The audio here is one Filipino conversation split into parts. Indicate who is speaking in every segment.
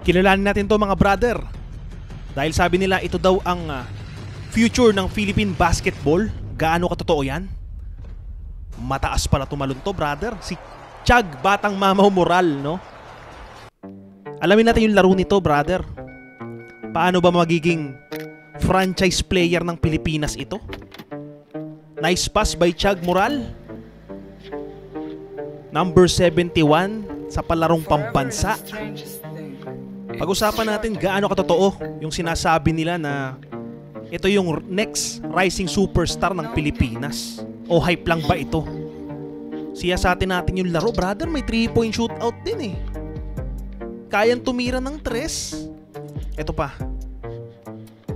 Speaker 1: Kilalanin natin to mga brother. Dahil sabi nila ito daw ang future ng Philippine basketball. Gaano katotoo yan? Mataas pala tumalon to brother. Si Chag Batang Mamaw Moral, no? Alamin natin yung laro nito brother. Paano ba magiging franchise player ng Pilipinas ito? Nice pass by Chag Moral. Number 71 sa palarong pambansa. Pag-usapan natin gaano katotoo yung sinasabi nila na ito yung next rising superstar ng Pilipinas. O hype lang ba ito? Siyasatin natin yung laro, brother. May 3-point shootout din eh. Kayang tumira ng 3. Ito pa.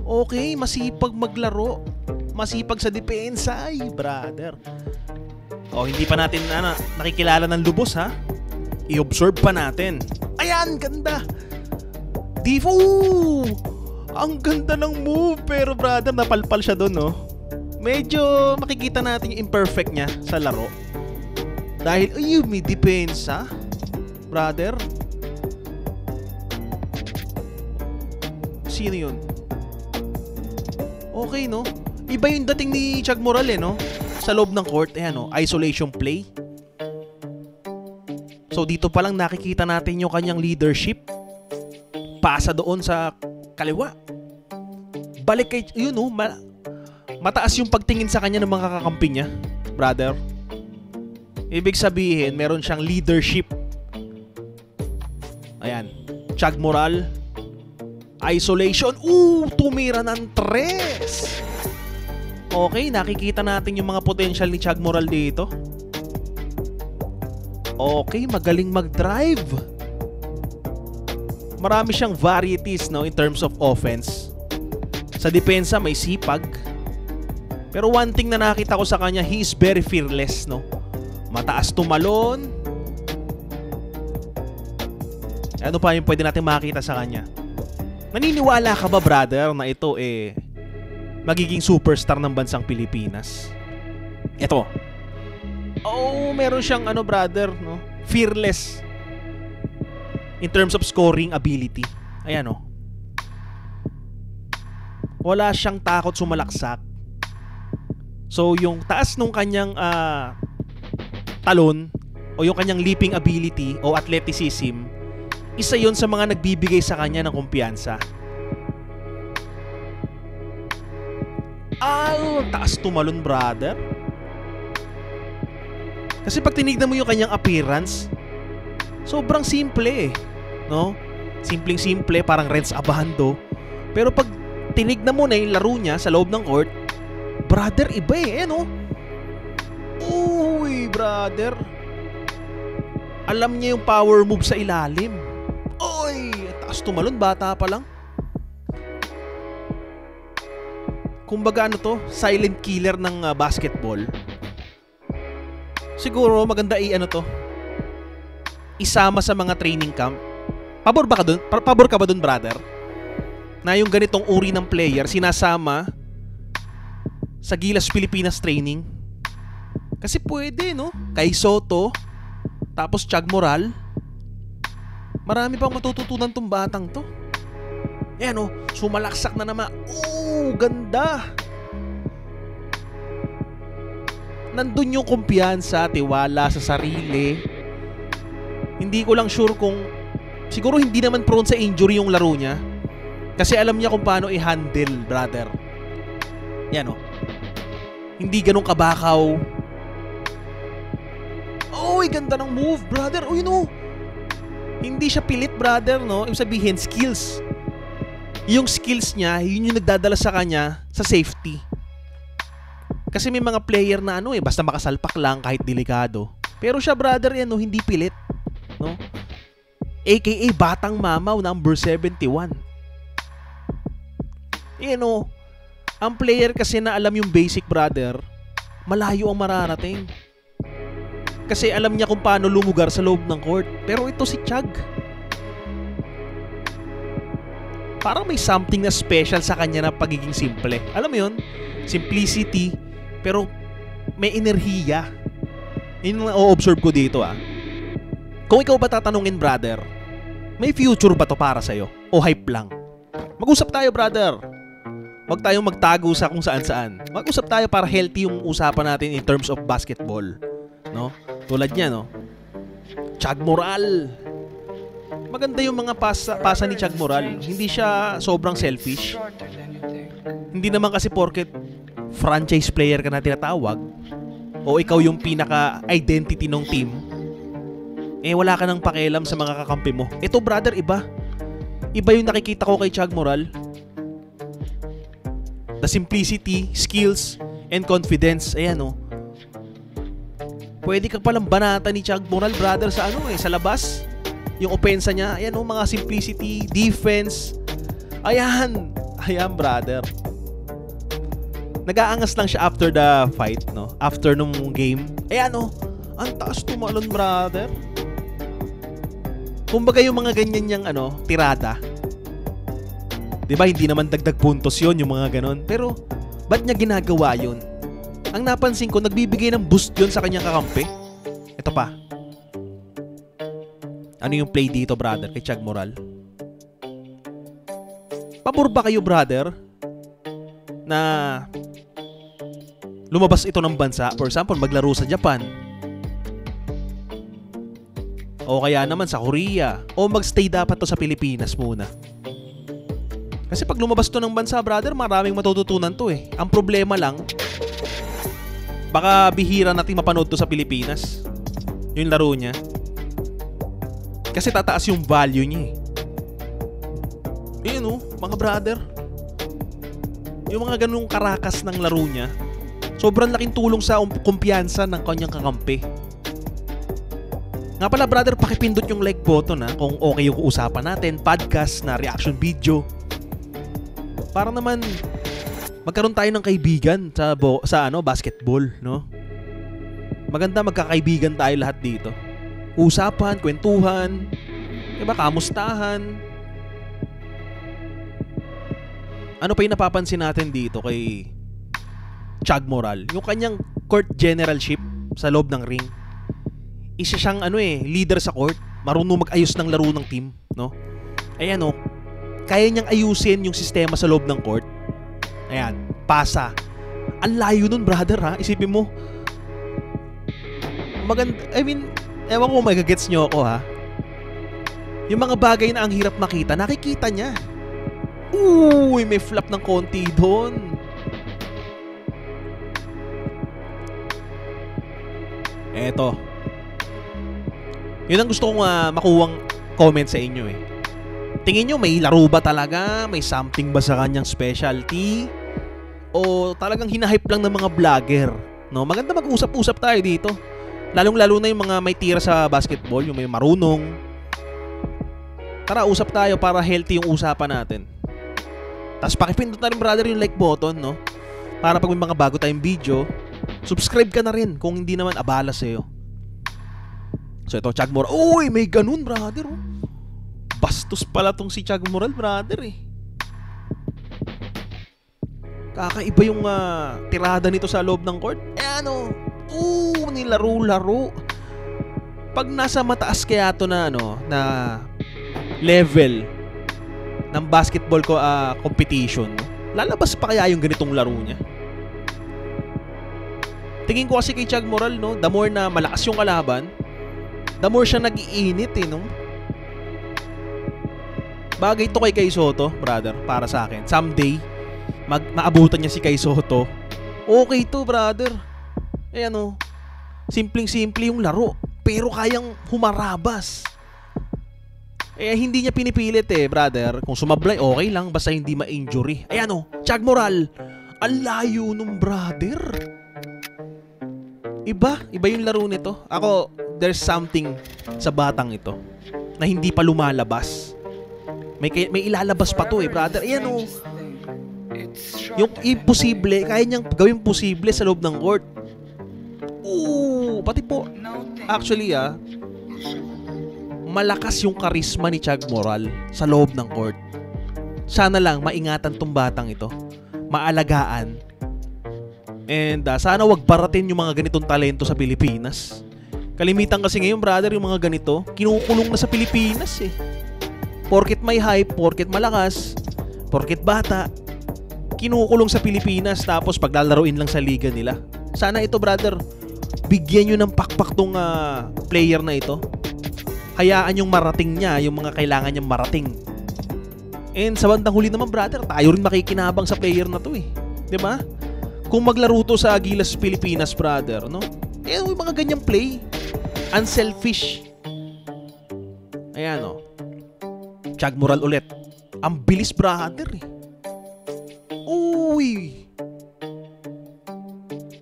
Speaker 1: Okay, masipag maglaro. Masipag sa depensa. Ay, brother. O, hindi pa natin nakikilala ng lubos ha. I-observe pa natin. Ayan, ganda. Divo! Ang ganda ng move. Pero brother, napalpal siya doon, no? Medyo makikita natin yung imperfect niya sa laro. Dahil, may depensa. Brother. Sino yun? Okay, no? Iba yung dating ni Chag Moral, eh, no? Sa loob ng court, ayan, no? Isolation play. So, dito pa lang nakikita natin yung kanyang leadership. Pasa doon sa kaliwa. Balik kay, mataas yung pagtingin sa kanya ng mga kakampi niya, brother. Ibig sabihin, meron siyang leadership. Ayan. Chag Moral. Isolation. Tumira ng 3. Okay, nakikita natin yung mga potential ni Chag Moral dito. Okay, magaling mag-drive. Marami siyang varieties, no, in terms of offense. Sa depensa may sipag. Pero one thing na nakita ko sa kanya, he is very fearless, no. Mataas tumalon. Ano pa yung pwede natin makita sa kanya? Naniniwala ka ba, brother, na ito magiging superstar ng bansang Pilipinas? Ito. Meron siyang brother, no? Fearless in terms of scoring ability. Ayan, oh. Wala siyang takot sumalaksak. So, yung taas nung kanyang talon o yung kanyang leaping ability o athleticism, isa yon sa mga nagbibigay sa kanya ng kumpiyansa. Taas tumalon, brother. Kasi pag tinignan mo yung kanyang appearance, sobrang simple, no? Simpleng-simple, parang Renz Abando. Pero pag tinignan mo na yung laro niya sa loob ng court, brother, iba no? Uy, brother. Alam niya yung power move sa ilalim. Uy, taas tumalon, bata pa lang. Kumbaga silent killer ng basketball. Siguro maganda isama sa mga training camp. Pabor ka ba dun, brother? Na yung ganitong uri ng player sinasama sa Gilas Pilipinas training? Kasi pwede, no? Kay Soto, tapos Chag Moral. Marami pang matututunan tong batang to. Ayan, sumalaksak na naman. Ganda. Nandun yung kumpiyansa, tiwala sa sarili. Hindi ko lang sure kung siguro hindi naman prone sa injury yung laro niya. Kasi alam niya kung paano i-handle, brother. Yan, hindi ganun kabakaw. Ganda ng move, brother. Hindi siya pilit, brother, no? Ibig sabihin, skills. Yung skills niya, yun yung nagdadala sa kanya sa safety. Kasi may mga player na basta makasalpak lang kahit delikado. Pero siya, brother, hindi pilit, no? AKA Batang Mamaw, number 71. Ang player kasi na alam yung basic, brother, malayo ang mararating. Kasi alam niya kung paano lumugar sa loob ng court. Pero ito si Chag, parang may something na special sa kanya na pagiging simple. Alam mo yun? Simplicity, pero may enerhiya. Yun ang o-observe ko dito, Kung ikaw ba tatanungin, brother, May future ba to para sa'yo? O hype lang? Mag-usap tayo, brother. Huwag tayong magtago sa kung saan-saan. Mag-usap tayo para healthy yung usapan natin in terms of basketball. No? Tulad niya, no? Chag Moral. Maganda yung mga pasa ni Chag Moral. Hindi siya sobrang selfish. Hindi naman kasi porket franchise player ka na tinatawag o ikaw yung pinaka-identity ng team, wala ka nang pakialam sa mga kakampi mo. Ito, brother, iba. Iba yung nakikita ko kay Chag Moral. The simplicity, skills, and confidence. Ayan, oh. Pwede ka palang banata ni Chag Moral, brother, sa sa labas. Yung opensa niya, ayan, oh, mga simplicity, defense. Ayan, brother. Nag-aangas lang siya after the fight, no? After nung game. Ayan, oh. Ang taas tumalon, brother. Kumbaga yung mga ganyan niyang tirada. 'Di ba, hindi naman dagdag puntos 'yon, yung mga ganon. Pero ba't niya ginagawa 'yon? Ang napansin ko, nagbibigay ng boost 'yon sa kanyang kakampi. Ito pa. Ano yung play dito, brother, kay Chag Moral? Pabor ba kayo, brother, na lumabas ito ng bansa? For example, maglaro sa Japan. O kaya naman sa Korea. O magstay dapat to sa Pilipinas muna. Kasi pag lumabas to ng bansa, brother, maraming matututunan to eh. Ang problema lang, baka bihira natin mapanood to sa Pilipinas. Yung laro niya. Kasi tataas yung value niya eh. Yun, mga brother. Yung mga ganung karakas ng laro niya, sobrang laking tulong sa kumpiyansa ng kanyang kakampi. Nga pala, brother, pakipindot yung like button kung okay yung usapan natin, podcast na reaction video. Para naman magkaroon tayo ng kaibigan sa basketball, no? Maganda magkakaibigan tayo lahat dito. Usapan, kwentuhan, diba, kamustahan. Ano pa yung napapansin natin dito kay Chag Moral? Yung kanyang court generalship sa loob ng ring. Isa siyang leader sa court, marunong mag-ayos ng laro ng team, no? Ayan, kaya niyang ayusin yung sistema sa loob ng court. Ayan, pasa. Ang layo nun, brother, ha? Isipin mo. Maganda, ewan ko magagets nyo ako, ha? Yung mga bagay na ang hirap makita, nakikita niya. Uy, may flap ng konti doon. Eto. Yun ang gusto kong makuwang comment sa inyo eh. Tingin nyo, may laro ba talaga? May something ba sa kanyang specialty? O talagang hinahype lang ng mga vlogger? No? Maganda mag-usap-usap tayo dito. Lalong-lalo na yung mga may tira sa basketball, yung may marunong. Tara, usap tayo para healthy yung usapan natin. Tapos pakipindot na rin, brother, yung like button, no? Para pag may mga bago tayong video, subscribe ka na rin kung hindi naman abala sa'yo. So ito, Chag Moral. Uy, may ganun, brother. Bastos pala tong si Chag Moral, brother eh. Kakaiba yung tirada nito sa loob ng court. Nilaro-laro. Pag nasa mataas kaya to na na level ng basketball competition, lalabas pa kaya yung ganitong laro niya? Tingin ko kasi kay Chag Moral, no, the more na malakas yung kalaban, the more siya nag-iinit no? Bagay to kay Kai Sotto, brother, para sa akin. Someday, maabutan niya si Kai Sotto. Okay to, brother. Ayan, simpleng-simple yung laro, pero kayang humarabas. Hindi niya pinipilit brother. Kung sumablay, okay lang, basta hindi ma-injury. Ayan, Chag Moral. Ang layo nung brother. Iba yung laro nito. Ako, there's something sa batang ito na hindi pa lumalabas. May ilalabas pa to brother. Ayan, yung imposible, kaya niyang gawin posible sa loob ng court. Pati po, actually malakas yung karisma ni Chag Moral sa loob ng court. Sana lang maingatan tong batang ito, maalagaan, and sana wag baratin yung mga ganitong talento sa Pilipinas. Kalimitan kasi ngayon, brother, yung mga ganito kinukulong na sa Pilipinas porket may hype, porket malakas, porket bata, kinukulong sa Pilipinas tapos paglalaruin lang sa liga nila. Sana ito, brother, bigyan nyo ng pakpak tong player na ito. Hayaan yung marating niya, yung mga kailangan niyang marating. And sa bandang huli naman, brother, tayo rin makikinabang sa player na to eh. 'Di ba? Kung maglaro to sa Gilas Pilipinas, brother, no? Yung mga ganyang play, unselfish. Ayan, no? Chag Moral ulit. Ang bilis, brother eh. Uy!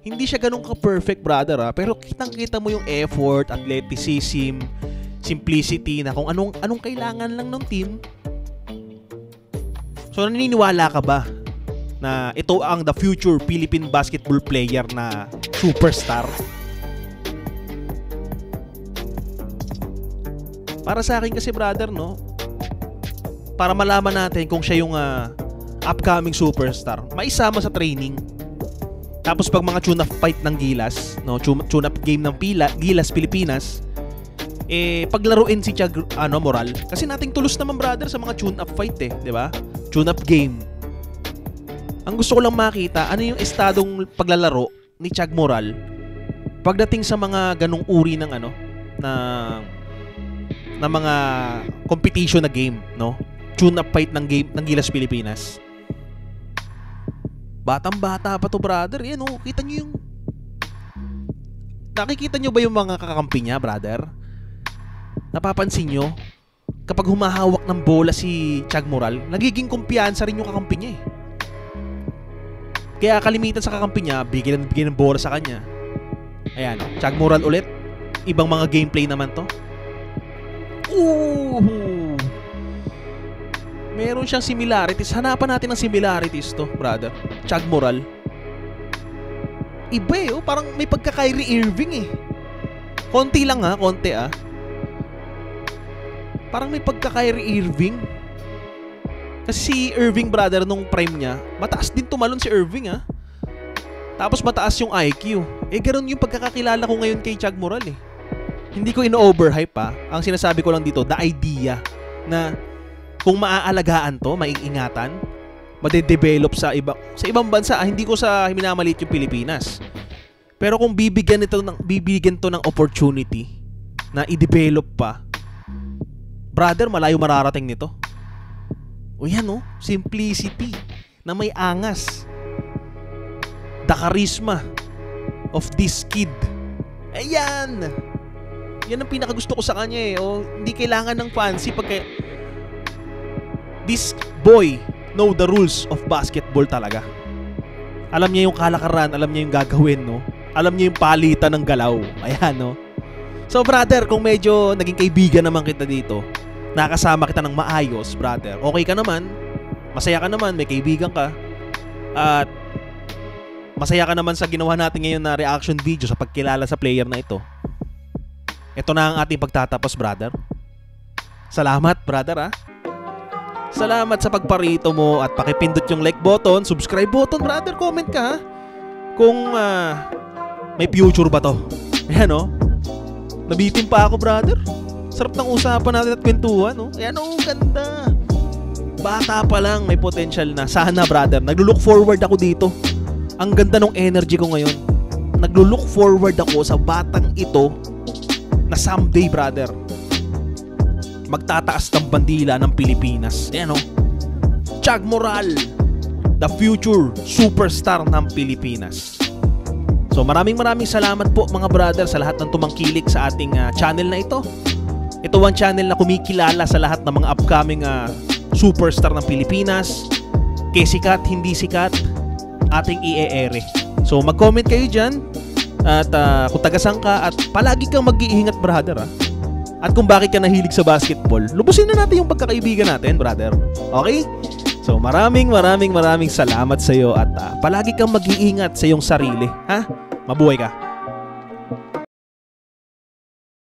Speaker 1: Hindi siya ganun ka-perfect, brother, ha? Pero kitang-kita mo yung effort, athleticism, simplicity na kung anong kailangan lang ng team. So, naniniwala ka ba na ito ang the future Philippine basketball player na superstar? Para sa akin kasi, brother, no? Para malaman natin kung siya yung upcoming superstar, maisama sa training. Tapos pag mga tune-up fight ng Gilas, no, tune-up game ng Gilas Pilipinas, paglaruin si Chag Moral. Kasi nating tulos naman, brother, sa mga tune-up fight eh, 'di ba? Tune-up game. Ang gusto ko lang makita, ano yung estadong paglalaro ni Chag Moral pagdating sa mga ganung uri ng na mga competition na game, no? Tune-up fight ng game ng Gilas Pilipinas. Batang-bata pa to, brother. Yan, oh, kita nyo yung... Nakikita nyo ba yung mga kakampi niya, brother? Napapansin nyo? Kapag humahawak ng bola si Chag Moral, nagiging kumpiyansa rin yung kakampi niya eh. Kaya kalimitan sa kakampi niya, bigyan ng bola sa kanya. Ayan, Chag Moral ulit. Ibang mga gameplay naman to. Ooh! Meron siyang similarities. Hanapan natin ng similarities to, brother. Chag Moral. Iba eh, oh. Parang may pagka-Kyrie Irving eh. Konti lang ha, konti ah. Parang may pagka-Kyrie Irving. Kasi si Irving, brother, nung prime niya, mataas din tumalon si Irving ha. Tapos mataas yung IQ. Ganoon yung pagkakakilala ko ngayon kay Chag Moral eh. Hindi ko ino-overhype ha. Ang sinasabi ko lang dito, the idea na kung maaalagaan to, maiingatan, madedevelop sa ibang bansa, hindi ko sa minamalit yung Pilipinas. Pero kung bibigyan to ng opportunity na i-develop pa, brother, malayo mararating nito. O yan, no? Simplicity na may angas. The charisma of this kid. Ayan! Yan ang pinakagusto ko sa kanya eh. O, hindi kailangan ng fancy pagka... This boy know the rules of basketball talaga. Alam niya yung kalakaran, alam niya yung gagawin, no? Alam niya yung palitan ng galaw. Ayan, no? So, brother, kung medyo naging kaibigan naman kita dito, nakasama kita ng maayos, brother, okay ka naman, masaya ka naman, may kaibigan ka, at masaya ka naman sa ginawa natin ngayon na reaction video sa pagkilala sa player na ito. Ito na ang ating pagtatapos, brother. Salamat, brother, ha? Salamat sa pagparito mo at pakipindot yung like button, subscribe button, brother, comment ka, ha? Kung may future ba to. Ayan, no? Nabitin pa ako, brother. Sarap ng usapan natin at kwentuhan, no? Ayan, oh, ganda. Bata pa lang, may potential na. Sana, brother, naglo-look forward ako dito. Ang ganda ng energy ko ngayon. Naglo-look forward ako sa batang ito na someday, brother, magtataas ng bandila ng Pilipinas. Ayan, oh. Chag Moral, the future superstar ng Pilipinas. So maraming salamat po, mga brother, sa lahat ng tumangkilik sa ating channel na ito. Ito ang channel na kumikilala sa lahat ng mga upcoming superstar ng Pilipinas. Kay sikat, hindi sikat, ating i-e-ere. So mag-comment kayo dyan. At kung tagasang ka, at palagi kang mag-iingat, brother, ha? At kung bakit ka nahilig sa basketball, lubusin na natin yung pagkakaibigan natin, brother. Okay? So maraming salamat sa iyo, at palagi kang mag-iingat sa iyong sarili, ha? Mabuhay ka.